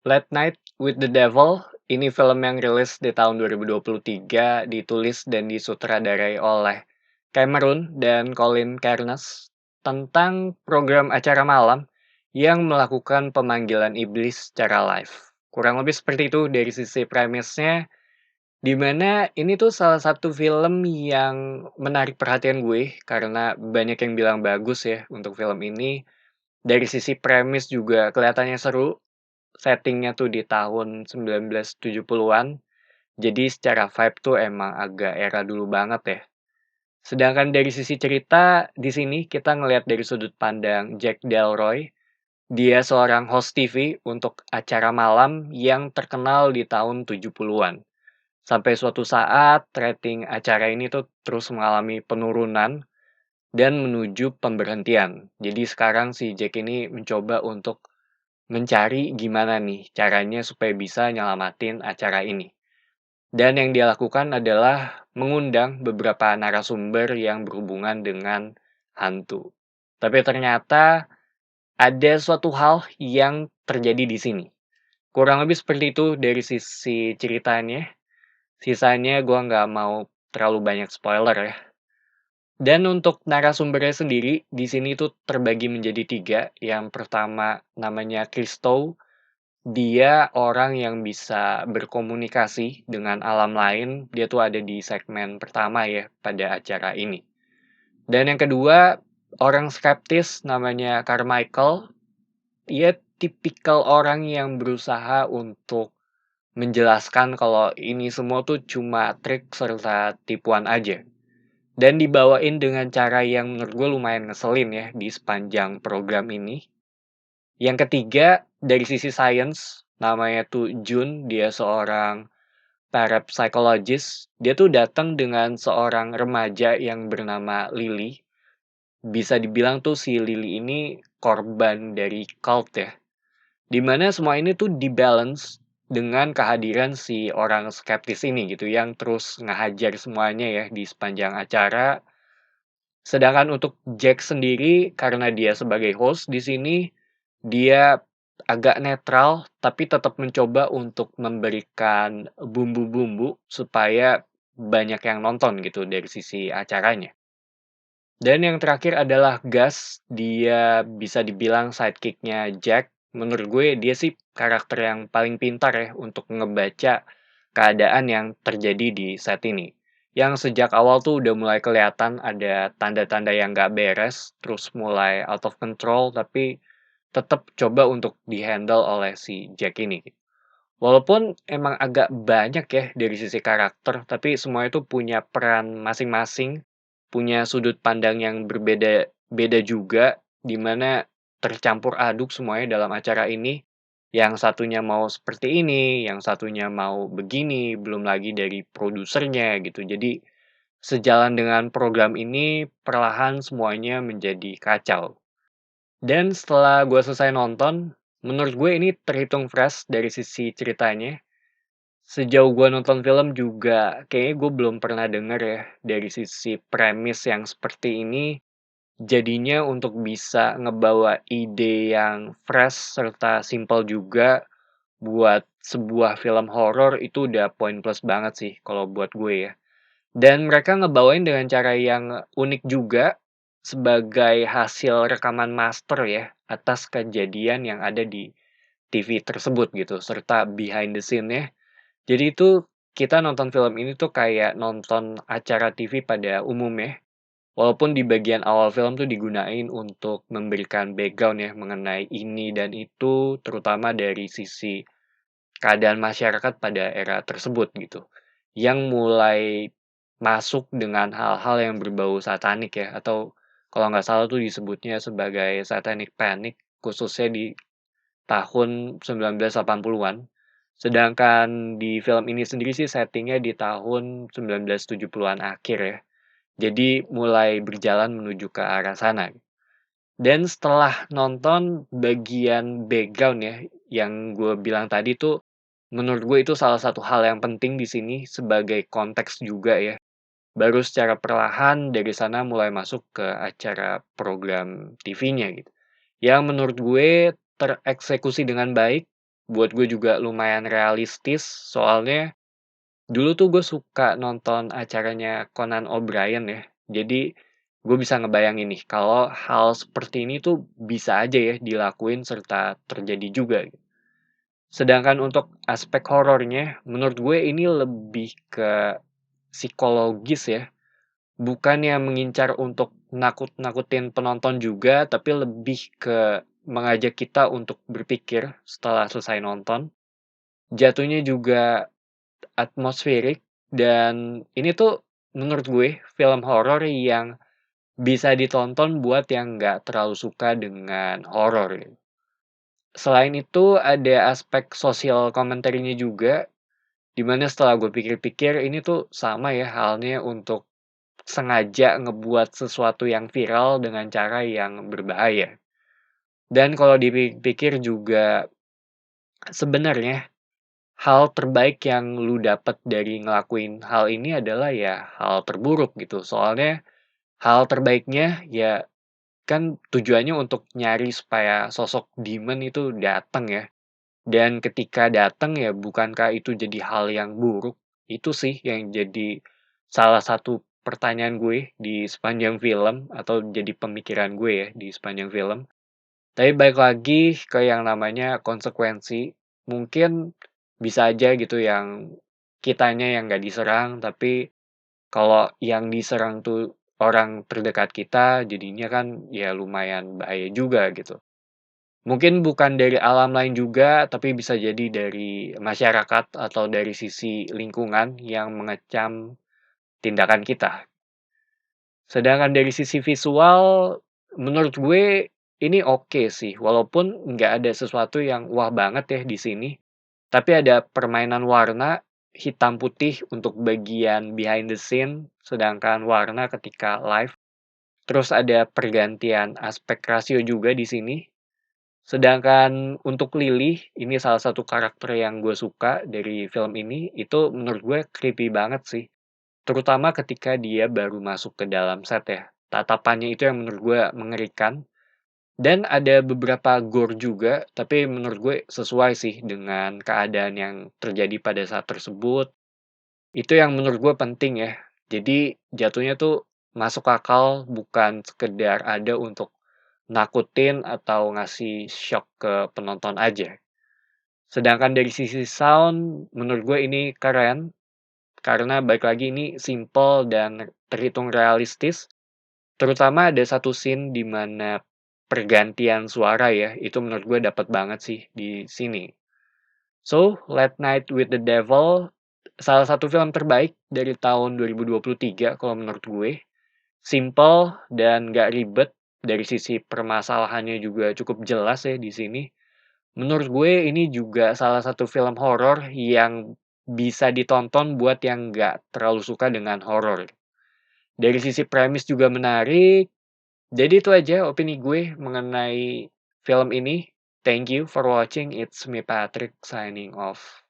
Late Night with the Devil, ini film yang rilis di tahun 2023, ditulis dan disutradarai oleh Cameron dan Colin Cairns, tentang program acara malam yang melakukan pemanggilan iblis secara live. Kurang lebih seperti itu dari sisi premisnya, di mana ini tuh salah satu film yang menarik perhatian gue, karena banyak yang bilang bagus ya untuk film ini. Dari sisi premis juga kelihatannya seru. Setting-nya tuh di tahun 1970-an, jadi secara vibe tuh emang agak era dulu banget ya. Sedangkan dari sisi cerita, di sini kita ngelihat dari sudut pandang Jack Delroy. Dia seorang host TV untuk acara malam yang terkenal di tahun 70-an. Sampai suatu saat, rating acara ini tuh terus mengalami penurunan dan menuju pemberhentian. Jadi sekarang si Jack ini mencoba untuk mencari gimana nih caranya supaya bisa nyelamatin acara ini. Dan yang dia lakukan adalah mengundang beberapa narasumber yang berhubungan dengan hantu. Tapi ternyata ada suatu hal yang terjadi di sini. Kurang lebih seperti itu dari sisi ceritanya. Sisanya gua nggak mau terlalu banyak spoiler ya. Dan untuk narasumbernya sendiri, di sini tuh terbagi menjadi tiga. Yang pertama namanya Christo. Dia orang yang bisa berkomunikasi dengan alam lain, dia tuh ada di segmen pertama ya, pada acara ini. Dan yang kedua, orang skeptis namanya Carmichael. Dia tipikal orang yang berusaha untuk menjelaskan kalau ini semua tuh cuma trik serta tipuan aja. Dan dibawain dengan cara yang menurut gue lumayan ngeselin ya di sepanjang program ini. Yang ketiga, dari sisi sains, namanya tuh Jun, dia seorang parapsychologist. Dia tuh datang dengan seorang remaja yang bernama Lily. Bisa dibilang tuh si Lily ini korban dari cult ya. Dimana semua ini tuh dibalance dengan kehadiran si orang skeptis ini gitu, yang terus ngehajar semuanya ya di sepanjang acara. Sedangkan untuk Jack sendiri, karena dia sebagai host di sini, dia agak netral, tapi tetap mencoba untuk memberikan bumbu-bumbu supaya banyak yang nonton gitu dari sisi acaranya. Dan yang terakhir adalah Gus, dia bisa dibilang sidekick-nya Jack. Menurut gue dia sih karakter yang paling pintar ya untuk ngebaca keadaan yang terjadi di set ini. Yang sejak awal tuh udah mulai kelihatan ada tanda-tanda yang nggak beres, terus mulai out of control, tapi tetap coba untuk dihandle oleh si Jack ini. Walaupun emang agak banyak ya dari sisi karakter, tapi semua itu punya peran masing-masing, punya sudut pandang yang berbeda-beda juga, di mana tercampur aduk semuanya dalam acara ini. Yang satunya mau seperti ini, yang satunya mau begini, belum lagi dari produsernya gitu. Jadi sejalan dengan program ini, perlahan semuanya menjadi kacau. Dan setelah gue selesai nonton, menurut gue ini terhitung fresh dari sisi ceritanya. Sejauh gue nonton film juga kayaknya gue belum pernah denger ya dari sisi premis yang seperti ini, jadinya untuk bisa ngebawa ide yang fresh serta simpel juga buat sebuah film horor itu udah poin plus banget sih kalau buat gue ya. Dan mereka ngebawain dengan cara yang unik juga sebagai hasil rekaman master ya atas kejadian yang ada di TV tersebut gitu serta behind the scene-nya. Jadi itu kita nonton film ini tuh kayak nonton acara TV pada umumnya. Walaupun di bagian awal film tuh digunain untuk memberikan background ya mengenai ini dan itu, terutama dari sisi keadaan masyarakat pada era tersebut gitu. Yang mulai masuk dengan hal-hal yang berbau satanik ya, atau kalau nggak salah tuh disebutnya sebagai satanic panic, khususnya di tahun 1980-an. Sedangkan di film ini sendiri sih settingnya di tahun 1970-an akhir ya. Jadi mulai berjalan menuju ke arah sana. Dan setelah nonton bagian background ya, yang gue bilang tadi tuh, menurut gue itu salah satu hal yang penting di sini sebagai konteks juga ya. Baru secara perlahan dari sana mulai masuk ke acara program TV-nya gitu. Yang menurut gue tereksekusi dengan baik buat gue juga lumayan realistis, soalnya dulu tuh gue suka nonton acaranya Conan O'Brien ya. Jadi, gue bisa ngebayangin nih kalau hal seperti ini tuh bisa aja ya dilakuin serta terjadi juga. Sedangkan untuk aspek horornya, menurut gue ini lebih ke psikologis ya. Bukan yang mengincar untuk nakut-nakutin penonton juga, tapi lebih ke mengajak kita untuk berpikir setelah selesai nonton. Jatuhnya juga atmosferik dan ini tuh menurut gue film horor yang bisa ditonton buat yang nggak terlalu suka dengan horor gitu. Selain itu ada aspek social commentary-nya juga, di mana setelah gue pikir-pikir ini tuh sama ya halnya untuk sengaja ngebuat sesuatu yang viral dengan cara yang berbahaya. Dan kalau dipikir juga sebenarnya hal terbaik yang lu dapat dari ngelakuin hal ini adalah ya hal terburuk gitu. Soalnya hal terbaiknya ya kan tujuannya untuk nyari supaya sosok demon itu datang ya. Dan ketika datang ya bukankah itu jadi hal yang buruk? Itu sih yang jadi salah satu pertanyaan gue di sepanjang film atau jadi pemikiran gue ya di sepanjang film. Tapi balik lagi ke yang namanya konsekuensi. Mungkin bisa aja gitu yang kitanya yang nggak diserang, tapi kalau yang diserang tuh orang terdekat kita, jadinya kan ya lumayan bahaya juga gitu. Mungkin bukan dari alam lain juga, tapi bisa jadi dari masyarakat atau dari sisi lingkungan yang mengecam tindakan kita. Sedangkan dari sisi visual, menurut gue ini oke sih, walaupun nggak ada sesuatu yang wah banget ya di sini. Tapi ada permainan warna hitam putih untuk bagian behind the scene, sedangkan warna ketika live. Terus ada pergantian aspek rasio juga di sini. Sedangkan untuk Lily, ini salah satu karakter yang gue suka dari film ini, itu menurut gue creepy banget sih. Terutama ketika dia baru masuk ke dalam set ya. Tatapannya itu yang menurut gue mengerikan. Dan ada beberapa gore juga, tapi menurut gue sesuai sih dengan keadaan yang terjadi pada saat tersebut. Itu yang menurut gue penting ya. Jadi jatuhnya tuh masuk akal, bukan sekedar ada untuk nakutin atau ngasih shock ke penonton aja. Sedangkan dari sisi sound, menurut gue ini keren, karena balik lagi ini simple dan terhitung realistis. Terutama ada satu scene di mana pergantian suara ya, itu menurut gue dapat banget sih di sini. So, Late Night with the Devil, salah satu film terbaik dari tahun 2023 kalau menurut gue. Simple dan nggak ribet, dari sisi permasalahannya juga cukup jelas ya di sini. Menurut gue ini juga salah satu film horor yang bisa ditonton buat yang nggak terlalu suka dengan horor. Dari sisi premis juga menarik. Jadi itu aja opini gue mengenai film ini. Thank you for watching. It's me Patrick signing off.